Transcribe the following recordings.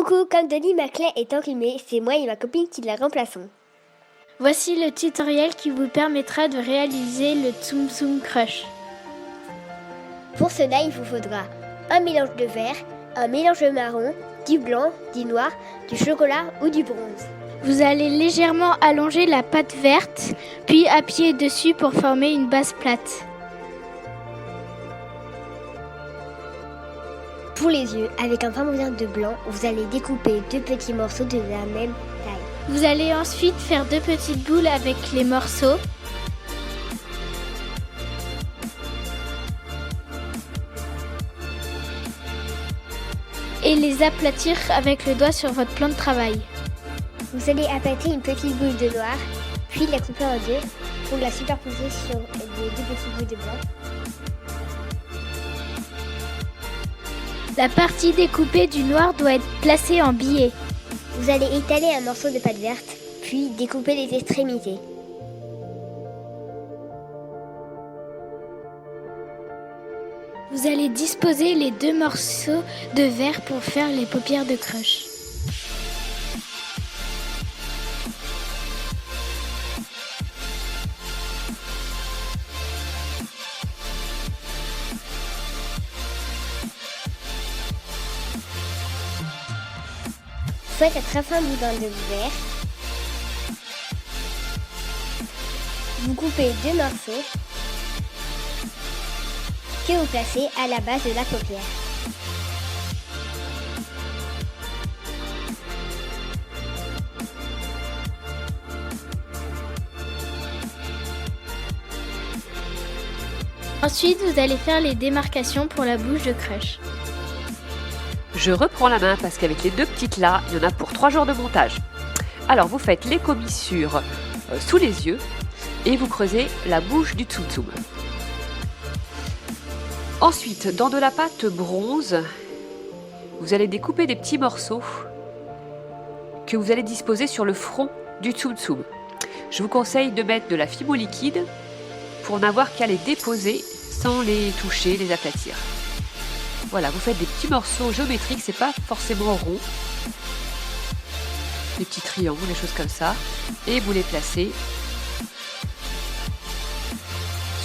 Coucou, comme Dolly Maclay est enrhumée, c'est moi et ma copine qui la remplaçons. Voici le tutoriel qui vous permettra de réaliser le Tsum Tsum Crush. Pour cela, il vous faudra un mélange de vert, un mélange de marron, du blanc, du noir, du chocolat ou du bronze. Vous allez légèrement allonger la pâte verte, puis appuyer dessus pour former une base plate. Pour les yeux, avec un fond de blanc, vous allez découper 2 petits morceaux de la même taille. Vous allez ensuite faire 2 petites boules avec les morceaux. Et les aplatir avec le doigt sur votre plan de travail. Vous allez aplatir une petite boule de noir, puis la couper en deux pour la superposer sur les 2 petites boules de blanc. La partie découpée du noir doit être placée en billets. Vous allez étaler un morceau de pâte verte, puis découper les extrémités. Vous allez disposer les 2 morceaux de verre pour faire les paupières de crush. Faites un très fin boudin de verre. Vous coupez 2 morceaux que vous placez à la base de la paupière. Ensuite, vous allez faire les démarcations pour la bouche de crush. Je reprends la main parce qu'avec les 2 petites là, il y en a pour 3 jours de montage. Alors vous faites les commissures sous les yeux et vous creusez la bouche du Tsum Tsum. Ensuite, dans de la pâte bronze, vous allez découper des petits morceaux que vous allez disposer sur le front du Tsum Tsum. Je vous conseille de mettre de la fimo liquide pour n'avoir qu'à les déposer sans les toucher, les aplatir. Voilà, vous faites des petits morceaux géométriques, c'est pas forcément rond. Des petits triangles, des choses comme ça. Et vous les placez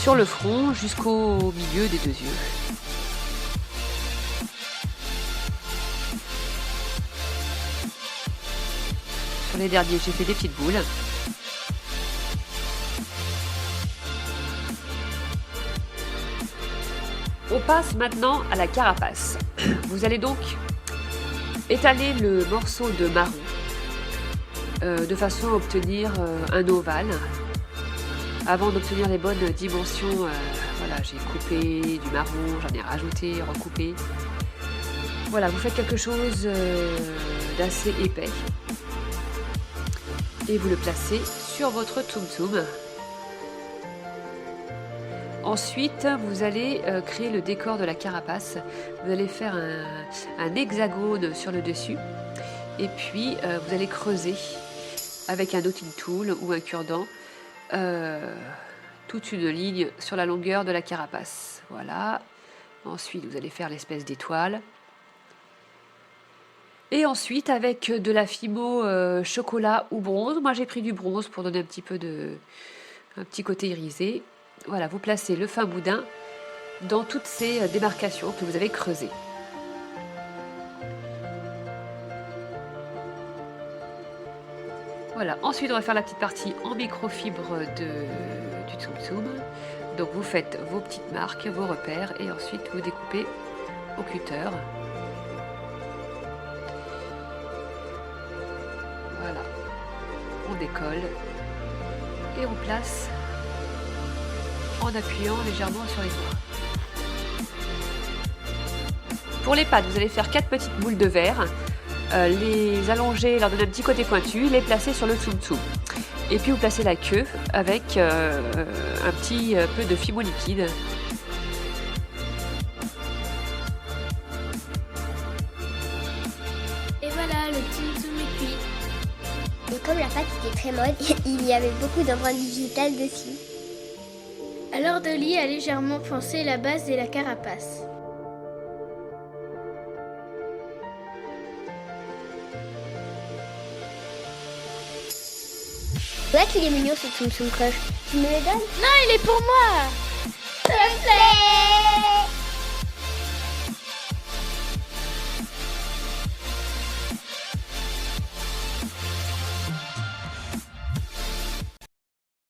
sur le front jusqu'au milieu des 2 yeux. Sur les derniers, j'ai fait des petites boules. On passe maintenant à la carapace. Vous allez donc étaler le morceau de marron de façon à obtenir un ovale. Avant d'obtenir les bonnes dimensions, voilà, j'ai coupé du marron, j'en ai rajouté, recoupé. Voilà, vous faites quelque chose d'assez épais et vous le placez sur votre Tsum Tsum. Ensuite, vous allez créer le décor de la carapace. Vous allez faire un hexagone sur le dessus. Et puis, vous allez creuser avec un knotting tool ou un cure-dent toute une ligne sur la longueur de la carapace. Voilà. Ensuite, vous allez faire l'espèce d'étoile. Et ensuite, avec de la fimo chocolat ou bronze. Moi, j'ai pris du bronze pour donner un petit côté irisé. Voilà, vous placez le fin boudin dans toutes ces démarcations que vous avez creusées. Voilà, ensuite on va faire la petite partie en microfibre du Tsum Tsum. Donc vous faites vos petites marques, vos repères et ensuite vous découpez au cutter. Voilà, on décolle et on place en appuyant légèrement sur les doigts. Pour les pâtes, vous allez faire 4 petites boules de verre, les allonger, leur donner un petit côté pointu, les placer sur le Tsum Tsum. Et puis vous placez la queue avec un petit peu de fimo liquide. Et voilà, le Tsum Tsum est cuit. Et comme la pâte était très molle, il y avait beaucoup d'empreintes digitales dessus. Alors Dolly a légèrement poncé la base et la carapace. Ouais qu'il est mignon ce Tsum Tsum Crush. Tu me le donnes? Non, il est pour moi. S'il te plaît.